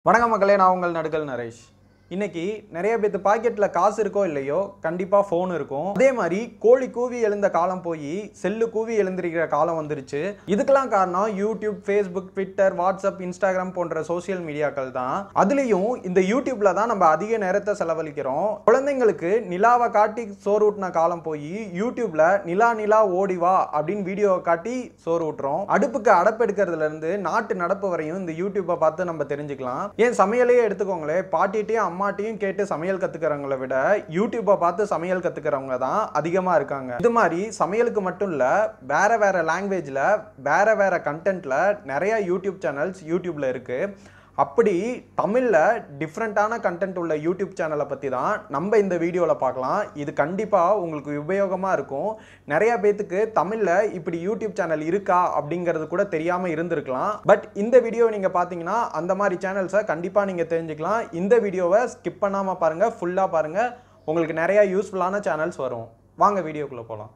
வணக்கம் மக்களே, நான் உங்கள் நடுக்கல் நரேஷ். இன்னைக்கு நிறைய பேத்து பாக்கெட்ல காசு இருக்கோ இல்லையோ கண்டிப்பா ஃபோன் இருக்கும். அதே மாதிரி கோழி கூவி எழுந்த காலம் போய் செல்லு கூவி எழுந்திருக்கிற காலம் வந்துருச்சு. இதுக்கெல்லாம் காரணம் YouTube, Facebook, Twitter, WhatsApp, Instagram போன்ற சோசியல் மீடியாக்கள் தான். அதுலயும் இந்த யூடியூப்ல தான் நம்ம அதிக நேரத்தை செலவழிக்கிறோம். குழந்தைங்களுக்கு நிலாவை காட்டி சோறு ஊட்டின காலம் போய் யூடியூப்ல நிலா நிலா ஓடிவா அப்படின்னு வீடியோவை காட்டி சோறு ஊட்டுறோம். அடுப்புக்கு அடப்பெடுக்கிறதுல இருந்து நாட்டு நடப்பு வரையும் இந்த யூடியூப்பை பார்த்து நம்ம தெரிஞ்சுக்கலாம். ஏன் சமையலையே எடுத்துக்கோங்களேன், பாட்டிட்டையும் அம்மாட்டையும் கேட்டு சமையல் கத்துக்கிறவங்களை விட யூடியூப்பை பார்த்து சமையல் கத்துக்கிறவங்க தான் அதிகமா இருக்காங்க. இது மாதிரி சமையலுக்கு மட்டும் இல்ல, வேற வேற லாங்குவேஜ்ல வேற வேற கண்டென்ட்ல நிறைய யூடியூப் சேனல்ஸ் யூடியூப்ல இருக்கு. அப்படி தமிழ்ல டிஃப்ரெண்டான கண்டென்ட் உள்ள யூடியூப் சேனலை பற்றி தான் நம்ம இந்த வீடியோவில் பார்க்கலாம். இது கண்டிப்பாக உங்களுக்கு உபயோகமாக இருக்கும். நிறைய பேத்துக்கு தமிழில் இப்படி யூடியூப் சேனல் இருக்கா அப்படிங்கிறது கூட தெரியாமல் இருந்திருக்கலாம். பட் இந்த வீடியோவை நீங்கள் பார்த்தீங்கன்னா அந்த மாதிரி சேனல்ஸை கண்டிப்பாக நீங்கள் தெரிஞ்சுக்கலாம். இந்த வீடியோவை ஸ்கிப் பண்ணாமல் பாருங்கள், ஃபுல்லாக பாருங்கள். உங்களுக்கு நிறைய யூஸ்ஃபுல்லான சேனல்ஸ் வரும். வாங்க வீடியோக்குள்ளே போகலாம்.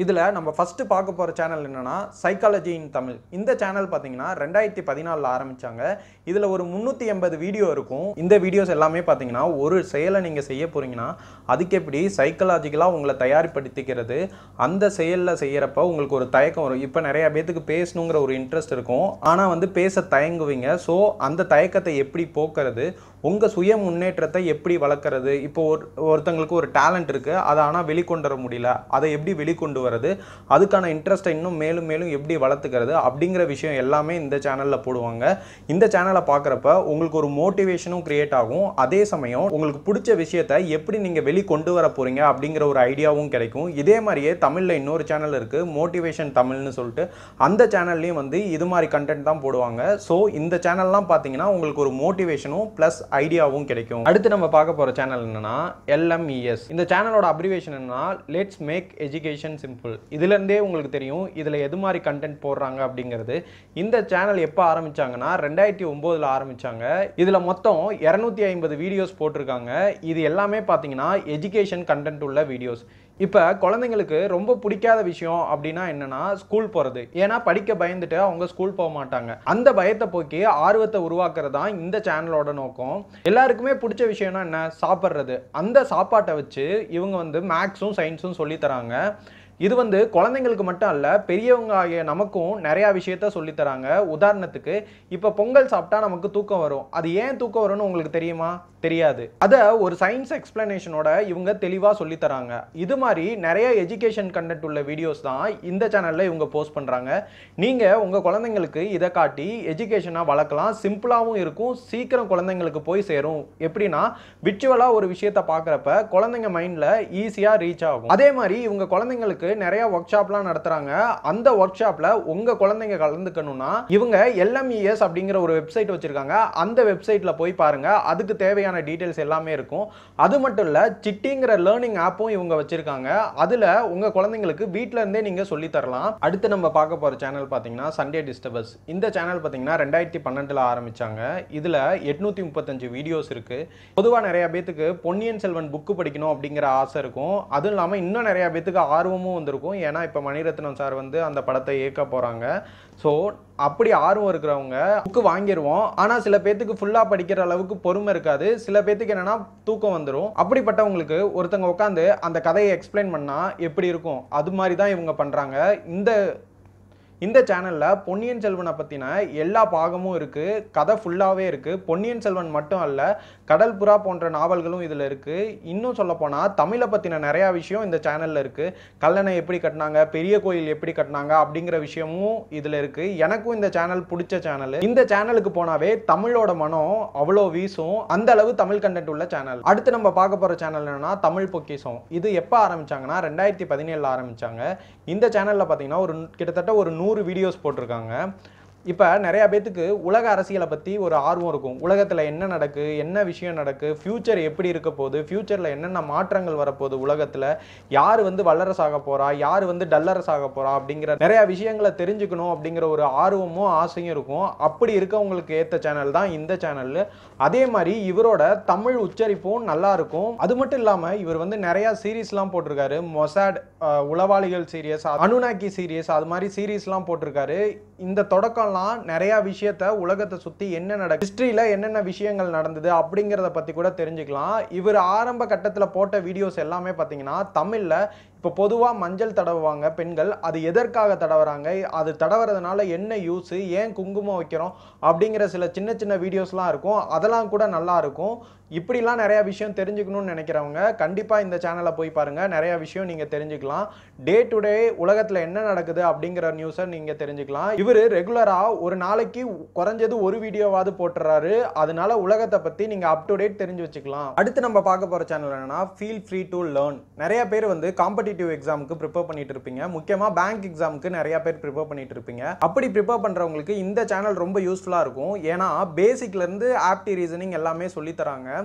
இதில் நம்ம ஃபஸ்ட்டு பார்க்க போகிற சேனல் என்னென்னா சைக்காலஜி இன் தமிழ். இந்த சேனல் பார்த்தீங்கன்னா 2014 ஆரம்பித்தாங்க. இதில் ஒரு 380 வீடியோ இருக்கும். இந்த வீடியோஸ் எல்லாமே பார்த்தீங்கன்னா ஒரு செயலை நீங்கள் செய்ய போகிறீங்கன்னா அதுக்கு எப்படி சைக்காலஜிக்கலாக உங்களை தயார்படுத்திக்கிறது, அந்த செயலில் செய்கிறப்ப உங்களுக்கு ஒரு தயக்கம் வரும். இப்போ நிறையா பேத்துக்கு பேசணுங்கிற ஒரு இன்ட்ரெஸ்ட் இருக்கும், ஆனால் பேச தயங்குவீங்க. ஸோ அந்த தயக்கத்தை எப்படி போக்குறது, உங்கள் சுய முன்னேற்றத்தை எப்படி வளர்க்குறது, இப்போ ஒருத்தங்களுக்கு ஒரு டேலண்ட் இருக்குது, அதை ஆனால் வெளிக்கொண்டு வர முடியல, அதை எப்படி வெளிக்கொண்டு வருது, அதுக்கான இன்ட்ரெஸ்ட்டை இன்னும் மேலும் மேலும் எப்படி வளர்த்துக்கிறது அப்படிங்கிற விஷயம் எல்லாமே இந்த சேனலில் போடுவாங்க. இந்த சேனலை பார்க்குறப்ப உங்களுக்கு ஒரு மோட்டிவேஷனும் கிரியேட் ஆகும். அதே சமயம் உங்களுக்கு பிடிச்ச விஷயத்தை எப்படி நீங்கள் வெளிக்கொண்டு வர போகிறீங்க அப்படிங்கிற ஒரு ஐடியாவும் கிடைக்கும். இதே மாதிரியே தமிழில் இன்னொரு சேனல் இருக்குது, மோட்டிவேஷன் தமிழ்னு சொல்லிட்டு. அந்த சேனல்லையும் இது மாதிரி கண்டென்ட் தான் போடுவாங்க. ஸோ இந்த சேனல்லாம் பார்த்தீங்கன்னா உங்களுக்கு ஒரு மோட்டிவேஷனும் ப்ளஸ் ஐடியாவும் கிடைக்கும். அடுத்து நம்ம பார்க்க போகிற சேனல் என்னன்னா LMES. இந்த சேனலோட அப்ரிவேஷன் என்னன்னா லெட்ஸ் மேக் எஜுகேஷன் சிம்பிள். இதுலேருந்தே உங்களுக்கு தெரியும் இதில் எது மாதிரி கண்டென்ட் போடுறாங்க அப்படிங்கிறது. இந்த சேனல் எப்போ ஆரம்பிச்சாங்கன்னா 2009 ஆரம்பிச்சாங்க. இதில் மொத்தம் 250 வீடியோஸ் போட்டிருக்காங்க. இது எல்லாமே பார்த்தீங்கன்னா எஜுகேஷன் கண்டென்ட் உள்ள வீடியோஸ். இப்போ குழந்தைங்களுக்கு ரொம்ப பிடிக்காத விஷயம் அப்படின்னா என்னன்னா ஸ்கூல் போகிறது. ஏன்னா படிக்க பயந்துட்டு அவங்க ஸ்கூல் போக மாட்டாங்க. அந்த பயத்தை போக்கி ஆர்வத்தை உருவாக்குறது தான் இந்த சேனலோட நோக்கம். எல்லாருக்குமே பிடிச்ச விஷயம்னா என்ன, சாப்பிட்றது. அந்த சாப்பாட்டை வச்சு இவங்க மேக்ஸும் சயின்ஸும் சொல்லி தராங்க. இது குழந்தைங்களுக்கு மட்டும் அல்ல, பெரியவங்க ஆகிய நமக்கும் நிறையா விஷயத்த சொல்லித்தராங்க. உதாரணத்துக்கு இப்போ பொங்கல் சாப்பிட்டா நமக்கு தூக்கம் வரும். அது ஏன் தூக்கம் வரும்னு உங்களுக்கு தெரியுமா? தெரியாது. அதை ஒரு சயின்ஸ் எக்ஸ்பிளனேஷனோட இவங்க தெளிவாக சொல்லித்தராங்க. இது மாதிரி நிறைய எஜுகேஷன் கண்டென்ட் உள்ள வீடியோஸ் தான் இந்த சேனலில் இவங்க போஸ்ட் பண்ணுறாங்க. நீங்கள் உங்கள் குழந்தைங்களுக்கு இதை காட்டி எஜுகேஷனாக வளர்க்கலாம். சிம்பிளாகவும் இருக்கும், சீக்கிரம் குழந்தைங்களுக்கு போய் சேரும். எப்படின்னா விர்ச்சுவலாக ஒரு விஷயத்தை பார்க்குறப்ப குழந்தைங்க மைண்டில் ஈஸியாக ரீச் ஆகும். அதே மாதிரி இவங்க குழந்தைங்களுக்கு நிறைய ஒர்க் ஷாப்லாம் நடத்துறாங்க. அந்த ஒர்க் ஷாப்ல உங்க குழந்தைங்க கலந்துக்கணும்னா இவங்க LMES அப்படிங்கிற ஒரு வெப்சைட் வச்சிருக்காங்க. அந்த வெப்சைட்ல போய் பாருங்க, அதுக்கு தேவையான டீடைல்ஸ் எல்லாமே இருக்கும். அது மட்டும் இல்ல, சிட்டிங்கிற லேர்னிங் ஆப்பும் இவங்க வச்சிருக்காங்க. அதுல உங்க குழந்தைங்களுக்கு வீட்ல இருந்தே நீங்க சொல்லி தரலாம். அடுத்து நம்ம பார்க்க போற சேனல் பாத்தீங்கன்னா சண்டே டிஸ்டர்பஸ். இந்த சேனல் பாத்தீங்கன்னா 2012 ஆரம்பிச்சாங்க. இதுல 835 வீடியோஸ் இருக்கு. பொதுவா நிறைய பேத்துக்கு பொன்னியின் செல்வன் புக் படிக்கணும் அப்படிங்கிற ஆசை இருக்கும். அதுவும் இல்லாம இன்னும் நிறைய பேத்துக்கு ஆர்வமும் வந்திருக்கும். ஏன்னா இப்போ மணிரத்னம் சார் அந்த படத்தை இயக்க போகிறாங்க. ஸோ அப்படி ஆர்வம் இருக்கிறவங்க புக்கு வாங்கிடுவோம். ஆனால் சில பேத்துக்கு ஃபுல்லாக படிக்கிற அளவுக்கு பொறுமை இருக்காது. சில பேத்துக்கு என்னென்னா தூக்கம் வந்துடும். அப்படிப்பட்டவங்களுக்கு ஒருத்தங்க உட்காந்து அந்த கதையை எக்ஸ்பிளைன் பண்ணால் எப்படி இருக்கும், அது மாதிரி தான் இவங்க பண்ணுறாங்க. இந்த சேனலில் பொன்னியின் செல்வனை பற்றின எல்லா பாகமும் இருக்குது. கதை ஃபுல்லாகவே இருக்குது. பொன்னியின் செல்வன் மட்டும் அல்ல, கடல் புறா போன்ற நாவல்களும் இதில் இருக்குது. இன்னும் சொல்லப்போனால் தமிழை பற்றின நிறையா விஷயம் இந்த சேனலில் இருக்குது. கல்லணை எப்படி கட்டினாங்க, பெரிய கோயில் எப்படி கட்டினாங்க அப்படிங்கிற விஷயமும் இதில் இருக்குது. எனக்கும் இந்த சேனல் பிடிச்ச சேனல். இந்த சேனலுக்கு போனாவே தமிழோட மனம் அவ்வளோ வீசும். அந்த அளவு தமிழ் கண்டென்ட் உள்ள சேனல். அடுத்து நம்ம பார்க்க போகிற சேனல் என்னன்னா தமிழ் பொக்கிஷம். இது எப்போ ஆரம்பிச்சாங்கன்னா 2017 ஆரம்பிச்சாங்க. இந்த சேனலில் பார்த்தீங்கன்னா கிட்டத்தட்ட ஒரு 100 வீடியோஸ் போட்டிருக்காங்க. இப்போ நிறைய பேத்துக்கு உலக அரசியலை பற்றி ஒரு ஆர்வம் இருக்கும். உலகத்தில் என்ன நடக்கு, என்ன விஷயம் நடக்கு, ஃபியூச்சர் எப்படி இருக்க போகுது, ஃபியூச்சரில் என்னென்ன மாற்றங்கள் வரப்போகுது, உலகத்தில் யார் வந்து வல்லரசு ஆக போகிறா, யார் வந்து டல்லரசு ஆக போகிறா அப்படிங்கிற நிறையா விஷயங்களை தெரிஞ்சுக்கணும் அப்படிங்கிற ஒரு ஆர்வமும் ஆசையும் இருக்கும். அப்படி இருக்கவங்களுக்கு ஏற்ற சேனல் தான் இந்த சேனல். அதே மாதிரி இவரோட தமிழ் உச்சரிப்பும் நல்லா இருக்கும். அது மட்டும் இல்லாமல் இவர் வந்து நிறையா சீரீஸ்லாம் போட்டிருக்காரு. மொசாட் உளவாளிகள் சீரியஸ், அனுநாக்கி சீரியஸ், அது மாதிரி சீரீஸ்லாம் போட்டிருக்காரு. இந்த தொடக்கம் நிறைய விஷயத்தை உலகத்தை சுத்தி என்ன நடக்குது, ஹிஸ்டரியில என்னென்ன விஷயங்கள் நடந்தது அப்படிங்கறத பத்தி கூட தெரிஞ்சுக்கலாம். இவர் ஆரம்ப கட்டத்துல போட்ட வீடியோஸ் எல்லாமே பாத்தீங்கன்னா தமிழ்ல. இப்போ பொதுவாக மஞ்சள் தடவுவாங்க பெண்கள், அது எதற்காக தடவுறாங்க, அது தடவுறதுனால என்ன யூஸ், ஏன் குங்குமம் வைக்கிறோம் அப்படிங்கிற சில சின்ன சின்ன வீடியோஸ்லாம் இருக்கும். அதெல்லாம் கூட நல்லா இருக்கும். இப்படிலாம் நிறைய விஷயம் தெரிஞ்சுக்கணும்னு நினைக்கிறவங்க கண்டிப்பாக இந்த சேனலை போய் பாருங்க. நிறைய விஷயம் நீங்கள் தெரிஞ்சுக்கலாம். டே டு டே உலகத்தில் என்ன நடக்குது அப்படிங்கிற நியூஸை நீங்கள் தெரிஞ்சுக்கலாம். இவர் ரெகுலராக ஒரு நாளைக்கு குறைஞ்சது ஒரு வீடியோவாவது போட்டுறாரு. அதனால உலகத்தை பற்றி நீங்கள் அப் டு டேட் தெரிஞ்சு வச்சுக்கலாம். அடுத்து நம்ம பார்க்க போகிற சேனல் என்னன்னா ஃபீல் ஃப்ரீ டு லேர்ன். நிறைய பேர் வந்து காம்படிட்டிவ் எக்ஸாமுக்கு ப்ரிப்பேர் பண்ணிட்டு இருப்பீங்க. முக்கியமாக பேங்க் எக்ஸாமுக்கு நிறைய பேர் ப்ரிப்பேர் பண்ணிட்டு இருப்பீங்க. அப்படி ப்ரிப்பேர் பண்ணுறவங்களுக்கு இந்த சேனல் ரொம்ப யூஸ்ஃபுல்லாக இருக்கும். ஏன்னா பேசிக்லேருந்து ஆப்டி ரீசனிங் எல்லாமே சொல்லித்தராங்க.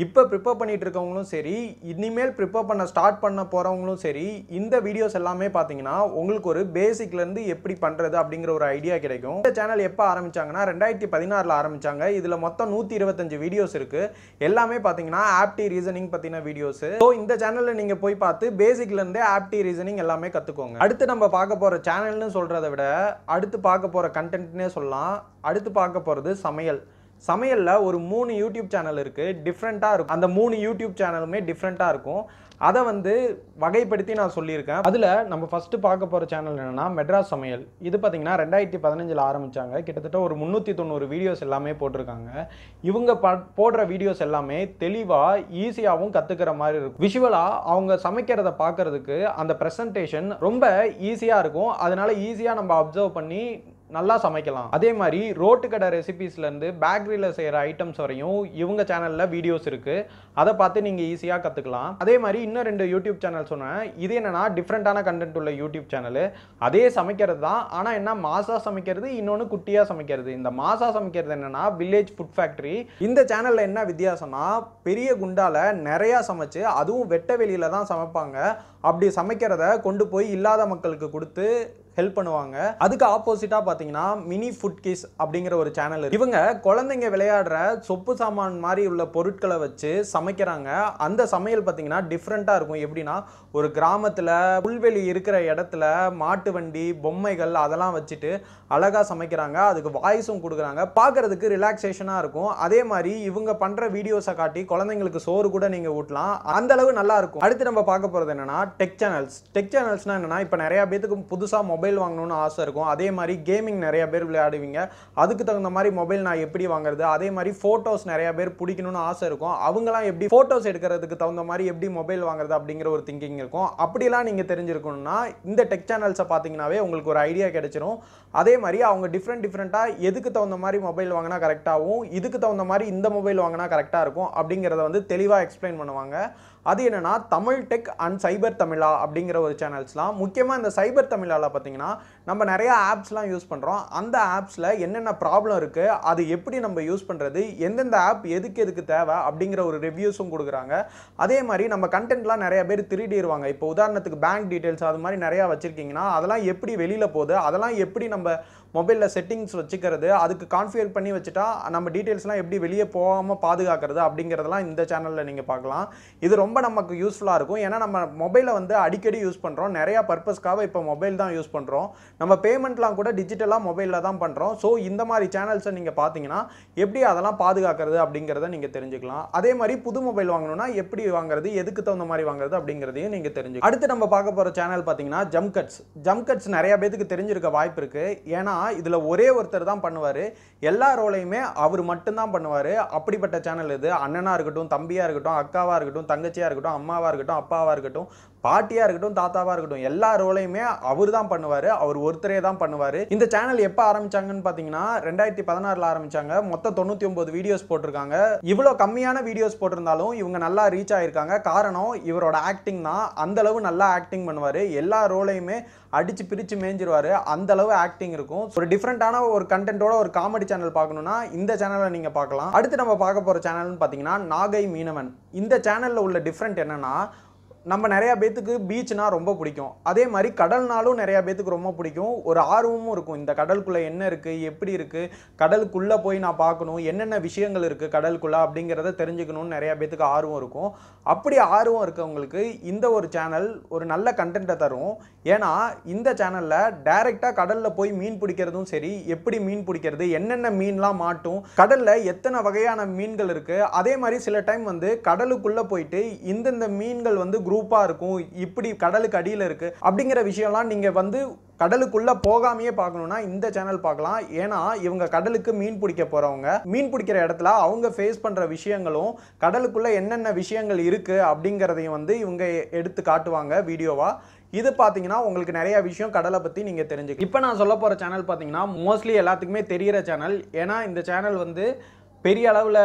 இப்போ ப்ரிப்பேர் பண்ணிட்டு இருக்கவங்களும் சரி, இனிமேல் ப்ரிப்பேர் பண்ண ஸ்டார்ட் பண்ண போகிறவங்களும் சரி, இந்த வீடியோஸ் எல்லாமே பார்த்தீங்கன்னா உங்களுக்கு ஒரு பேசிக்லேருந்து எப்படி பண்ணுறது அப்படிங்கிற ஒரு ஐடியா கிடைக்கும். இந்த சேனல் எப்போ ஆரம்பிச்சாங்கன்னா 2016 ஆரம்பிச்சாங்க. இதில் மொத்தம் 125 வீடியோஸ் இருக்கு. எல்லாமே பார்த்தீங்கன்னா ஆப்டி ரீசனிங் பற்றின வீடியோஸ். ஸோ இந்த சேனலில் நீங்கள் போய் பார்த்து பேசிக்லேருந்தே ஆப்டி ரீசனிங் எல்லாமே கற்றுக்கோங்க. அடுத்து நம்ம பார்க்க போகிற சேனல்னு சொல்கிறத விட அடுத்து பார்க்க போகிற கண்டென்ட்னே சொல்லலாம். அடுத்து பார்க்க போகிறது சமையல். சமையலில் ஒரு 3 யூடியூப் சேனல் இருக்குது. டிஃப்ரெண்ட்டாக இருக்கும். அந்த 3 யூடியூப் சேனலுமே டிஃப்ரெண்ட்டாக இருக்கும். அதை வந்து வகைப்படுத்தி நான் சொல்லியிருக்கேன். அதில் நம்ம ஃபஸ்ட்டு பார்க்க போகிற சேனல் என்னென்னா மெட்ராஸ் சமையல். இது பார்த்திங்கன்னா 2015 ஆரம்பித்தாங்க. கிட்டத்தட்ட ஒரு 390 வீடியோஸ் எல்லாமே போட்டிருக்காங்க. இவங்க போடுற வீடியோஸ் எல்லாமே தெளிவாக ஈஸியாகவும் கற்றுக்கிற மாதிரி இருக்கும். விஷுவலாக அவங்க சமைக்கிறத பார்க்குறதுக்கு அந்த ப்ரெசன்டேஷன் ரொம்ப ஈஸியாக இருக்கும். அதனால ஈஸியாக நம்ம அப்சர்வ் பண்ணி நல்லா சமைக்கலாம். அதே மாதிரி ரோட்டு கடை ரெசிபீஸ்லேருந்து பேக்கரியில் செய்கிற ஐட்டம்ஸ் வரையும் இவங்க சேனலில் வீடியோஸ் இருக்குது. அதை பார்த்து நீங்கள் ஈஸியாக கற்றுக்கலாம். அதே மாதிரி இன்னும் 2 யூடியூப் சேனல் சொன்னேன். இது என்னென்னா டிஃப்ரெண்ட்டான கண்டென்ட் உள்ள யூடியூப் சேனல். அதே சமைக்கிறது தான், ஆனால் என்ன மாசா சமைக்கிறது, இன்னொன்று குட்டியாக சமைக்கிறது. இந்த மாசா சமைக்கிறது என்னென்னா வில்லேஜ் ஃபுட் ஃபேக்ட்ரி. இந்த சேனலில் என்ன வித்தியாசம்னா பெரிய குண்டால நிறையா சமைச்சு, அதுவும் வெட்ட வெளியில் தான் சமைப்பாங்க. அப்படி சமைக்கிறத கொண்டு போய் இல்லாத மக்களுக்கு கொடுத்து ஹெல்ப் பண்ணுவாங்க. அதுக்கு ஆப்போசிட்டா பாத்தீங்கன்னா மினி ஃபுட் கிஸ் அப்படிங்கிற ஒரு சேனல். இவங்க குழந்தைங்க விளையாடுற சொப்பு சாமான் மாதிரி உள்ள பொருட்களை வச்சு சமைக்கிறாங்க. அந்த சமையல் பாத்தீங்கன்னா டிஃப்ரெண்டா இருக்கும். எப்படின்னா ஒரு கிராமத்துல புல்வெளி இருக்கிற இடத்துல மாட்டு வண்டி, பொம்மைகள் அதெல்லாம் வச்சுட்டு அழகா சமைக்கிறாங்க. அதுக்கு வாய்ஸும் கொடுக்குறாங்க. பார்க்கறதுக்கு ரிலாக்ஸேஷனா இருக்கும். அதே மாதிரி இவங்க பண்ற வீடியோஸை காட்டி குழந்தைங்களுக்கு சோறு கூட நீங்க ஊட்டலாம். அந்த அளவு நல்லா இருக்கும். அடுத்து நம்ம பார்க்க போறது என்னன்னா டெக் சேனல்ஸ். டெக் சேனல்ஸ்னா என்னன்னா இப்போ நிறைய பேருக்கு புதுசா மொபைல் வாங்கணும்னு ஆசை இருக்கும். அதே மாதிரி கேமிங் நிறைய பேர் விளையாடுவீங்க. அதுக்கு தகுந்த மாதிரி மொபைல் நான் எப்படி வாங்குறது, அதே மாதிரி போட்டோஸ் நிறைய பேர் பிடிக்கணும்னு ஆசை இருக்கும். அவங்களாம் எப்படி போட்டோஸ் எடுக்கிறதுக்கு தகுந்த மாதிரி எப்படி மொபைல் வாங்குறது அப்படிங்கிற ஒரு திங்கிங் இருக்கும். அப்படிலாம் நீங்க தெரிஞ்சிருக்கணும்னா இந்த டெக் சேனல்ஸை பார்த்தீங்கன்னாவே உங்களுக்கு ஒரு ஐடியா கிடைச்சிரும். அதே மாதிரி அவங்க டிஃப்ரெண்டா எதுக்கு தகுந்த மாதிரி மொபைல் வாங்கினா கரெக்டாகவும், இதுக்கு தகுந்த மாதிரி இந்த மொபைல் வாங்கினா கரெக்டாக இருக்கும் அப்படிங்கிறத வந்து தெளிவாக எக்ஸ்பிளைன் பண்ணுவாங்க. அது என்னன்னா தமிழ் டெக் அண்ட் சைபர் தமிழா அப்படிங்கிற ஒரு சேனல்ஸ்லாம். முக்கியமாக இந்த சைபர் தமிழால பார்த்தீங்கன்னா நம்ம நிறைய ஆப்ஸ்லாம் யூஸ் பண்ணுறோம். அந்த ஆப்ஸில் என்னென்ன ப்ராப்ளம் இருக்குது, அது எப்படி நம்ம யூஸ் பண்ணுறது, எந்தெந்த ஆப் எதுக்கு தேவை அப்படிங்கிற ஒரு ரிவ்யூஸும் கொடுக்குறாங்க. அதே மாதிரி நம்ம கண்டென்ட்லாம் நிறைய பேர் திருடிடுவாங்க. இப்போ உதாரணத்துக்கு பேங்க் டீட்டெயில்ஸ் அது மாதிரி நிறையா வச்சுருக்கீங்கன்னா அதெல்லாம் எப்படி வெளியில் போகுது, அதெல்லாம் எப்படி நம்ம மொபைலில் செட்டிங்ஸ் வச்சுக்கிறது, அதுக்கு கான்ஃபிகர் பண்ணி வச்சுட்டா நம்ம டீட்டெயில்ஸ்லாம் எப்படி வெளியே போகாமல் பாதுகாக்கிறது அப்படிங்கிறதெல்லாம் இந்த சேனலில் நீங்கள் பார்க்கலாம். இது ரொம்ப நமக்கு யூஸ்ஃபுல்லாக இருக்கும். ஏன்னா நம்ம மொபைலை வந்து அடிக்கடி யூஸ் பண்ணுறோம். நிறையா பர்பஸ்க்காக இப்போ மொபைல் தான் யூஸ் பண்ணுறோம். நம்ம பேமெண்ட்லாம் கூட டிஜிட்டலாக மொபைலில் தான் பண்ணுறோம். ஸோ இந்த மாதிரி சேனல்ஸை நீங்கள் பார்த்தீங்கன்னா எப்படி அதெல்லாம் பாதுகாக்கிறது அப்படிங்கிறத நீங்கள் தெரிஞ்சுக்கலாம். அதே மாதிரி புது மொபைல் வாங்கணும்னா எப்படி வாங்குறது, எதுக்கு தகுந்த மாதிரி வாங்குறது அப்படிங்கிறதையும் நீங்கள் தெரிஞ்சுக்கலாம். அடுத்து நம்ம பார்க்க போகிற சேனல் பார்த்தீங்கன்னா ஜம்கட்ஸ் நிறைய பேருக்கு தெரிஞ்சிருக்க வாய்ப்பு இருக்குது. ஏன்னா இதில் ஒரே ஒருத்தர் தான் பண்ணுவார். எல்லா ரோலையுமே அவர் மட்டும்தான் பண்ணுவார். அப்படிப்பட்ட சேனல் இது. அண்ணனாக இருக்கட்டும், தம்பியாக இருக்கட்டும், அக்காவாக இருக்கட்டும், தங்கச்சியாக இருக்கட்டும், அம்மாவாக இருக்கட்டும், அப்பாவாக இருக்கட்டும், பாட்டியா இருக்கட்டும் தாத்தாவா இருக்கட்டும் எல்லா ரோலையுமே அவர் தான் பண்ணுவாரு, அவர் ஒருத்தரே தான் பண்ணுவாரு. இந்த சேனல் எப்ப ஆரம்பிச்சாங்கன்னு பாத்தீங்கன்னா 2016ல ஆரம்பிச்சாங்க. மொத்தம் 99 வீடியோஸ் போட்டிருக்காங்க. இவ்வளவு கம்மியான வீடியோஸ் போட்டிருந்தாலும் இவங்க நல்லா ரீச் ஆயிருக்காங்க. காரணம் இவரோட ஆக்டிங் தான். அந்த அளவு நல்லா ஆக்டிங் பண்ணுவாரு, எல்லா ரோலையுமே அடிச்சு பிரிச்சு மேஞ்சிருவாரு, அந்த அளவு ஆக்டிங் இருக்கும். ஒரு டிஃபரெண்டான ஒரு கண்டென்ட்டோட ஒரு காமெடி சேனல் பார்க்கணும்னா இந்த சேனலை நீங்க பார்க்கலாம். அடுத்து நம்ம பார்க்க போற சேனல்னு பாத்தீங்கன்னா நாகை மீனவன். இந்த சேனல்ல உள்ள டிஃபரெண்ட் என்னன்னா, நம்ம நிறைய பேத்துக்கு பீச்னா ரொம்ப பிடிக்கும், அதே மாதிரி கடல்னாலும் நிறைய பேத்துக்கு ரொம்ப பிடிக்கும், ஒரு ஆர்வமும் இருக்கும். இந்த கடலுக்குள்ள என்ன இருக்கு, எப்படி இருக்கு, கடலுக்குள்ள போய் நான் பார்க்கணும், என்னென்ன விஷயங்கள் இருக்கு கடலுக்குள்ள அப்படிங்கிறத தெரிஞ்சுக்கணும்னு நிறைய பேத்துக்கு ஆர்வம் இருக்கும். அப்படி ஆர்வம் இருக்கவங்களுக்கு இந்த ஒரு சேனல் ஒரு நல்ல கண்டென்ட்டை தரும். ஏன்னா இந்த சேனல்ல டைரக்டா கடல்ல போய் மீன் பிடிக்கிறதும் சரி, எப்படி மீன் பிடிக்கிறது, என்னென்ன மீன்லாம் மாட்டும், கடல்ல எத்தனை வகையான மீன்கள் இருக்கு, அதே மாதிரி சில டைம் வந்து கடலுக்குள்ள போயிட்டு இந்தந்த மீன்கள் வந்து குரூப்பா இருக்கும், இப்படி கடலுக்கு அடியில் இருக்கு அப்படிங்கிற விஷயம்லாம் நீங்க வந்து கடலுக்குள்ள போகாமையே பார்க்கணும்னா இந்த சேனல் பார்க்கலாம். ஏன்னா இவங்க கடலுக்கு மீன் பிடிக்க போறவங்க, மீன் பிடிக்கிற இடத்துல அவங்க ஃபேஸ் பண்ற விஷயங்களும் கடலுக்குள்ள என்னென்ன விஷயங்கள் இருக்கு அப்படிங்கிறதையும் வந்து இவங்க எடுத்து காட்டுவாங்க வீடியோவா. இது பார்த்தீங்கன்னா உங்களுக்கு நிறைய விஷயம் கடலை பற்றி நீங்கள் தெரிஞ்சுக்க. இப்போ நான் சொல்ல போகிற சேனல் பார்த்தீங்கன்னா மோஸ்ட்லி எல்லாத்துக்குமே தெரிகிற சேனல். ஏன்னா இந்த சேனல் வந்து பெரிய அளவில்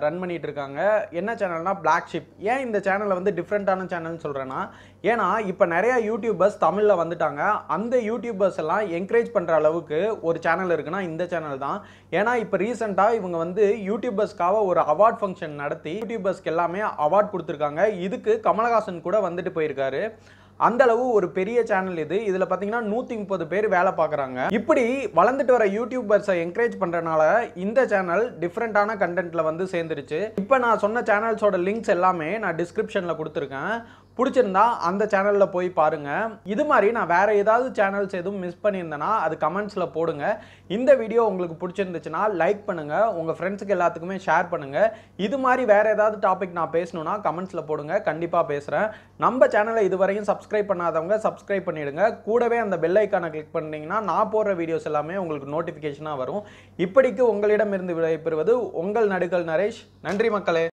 ரன் பண்ணிட்டு இருக்காங்க. என்ன சேனல்னா பிளாக் ஷிப். ஏன் இந்த சேனலை வந்து டிஃப்ரெண்ட்டான சேனல்னு சொல்கிறேன்னா, ஏன்னா இப்போ நிறையா யூடியூபர்ஸ் தமிழில் வந்துட்டாங்க. அந்த யூடியூபர்ஸ் எல்லாம் என்கரேஜ் பண்ணுற அளவுக்கு ஒரு சேனல் இருக்குன்னா இந்த சேனல் தான். ஏன்னா இப்போ ரீசெண்டாக இவங்க வந்து யூடியூபர்ஸ்க்காக ஒரு அவார்ட் ஃபங்க்ஷன் நடத்தி யூடியூபர்ஸ்க்கு எல்லாமே அவார்ட் கொடுத்துருக்காங்க. இதுக்கு கமலஹாசன் கூட வந்துட்டு போயிருக்காரு. அந்த அளவு ஒரு பெரிய சேனல் இது. இதுல பாத்தீங்கன்னா 130 பேர் வேலை பார்க்குறாங்க. இப்படி வளர்ந்துட்டு வர யூடியூபர்ஸை என்கரேஜ் பண்றதுனால இந்த சேனல் டிஃப்ரெண்டான கண்டென்ட்ல வந்து சேர்ந்துருச்சு. இப்போ நான் சொன்ன சேனல்ஸோட லிங்க்ஸ் எல்லாமே நான் டிஸ்கிரிப்ஷன்ல கொடுத்துருக்கேன். பிடிச்சிருந்தா அந்த சேனல்ல போய் பாருங்க. இது மாதிரி நான் வேற ஏதாவது சேனல்ஸ் எதுவும் மிஸ் பண்ணியிருந்தேன்னா அது கமெண்ட்ஸ்ல போடுங்க. இந்த வீடியோ உங்களுக்கு பிடிச்சிருந்துச்சுன்னா லைக் பண்ணுங்க, உங்க ஃப்ரெண்ட்ஸுக்கு எல்லாத்துக்குமே ஷேர் பண்ணுங்க. இது மாதிரி வேற ஏதாவது டாபிக் நான் பேசணும்னா கமெண்ட்ஸ்ல போடுங்க, கண்டிப்பா பேசுறேன். நம்ம சேனலை இதுவரையும் சப்ஸ்கிரைப் பண்ணாதவங்க சப்ஸ்கிரைப் பண்ணிடுங்க. கூடவே அந்த பெல் ஐக்கானை கிளிக் பண்ணீங்கன்னா நான் போடுற வீடியோஸ் எல்லாமே உங்களுக்கு நோட்டிஃபிகேஷனாக வரும். இப்படிக்கு உங்களிடமிருந்து விடைபெறுவது உங்கள் நடுக்கல் நரேஷ். நன்றி மக்களே.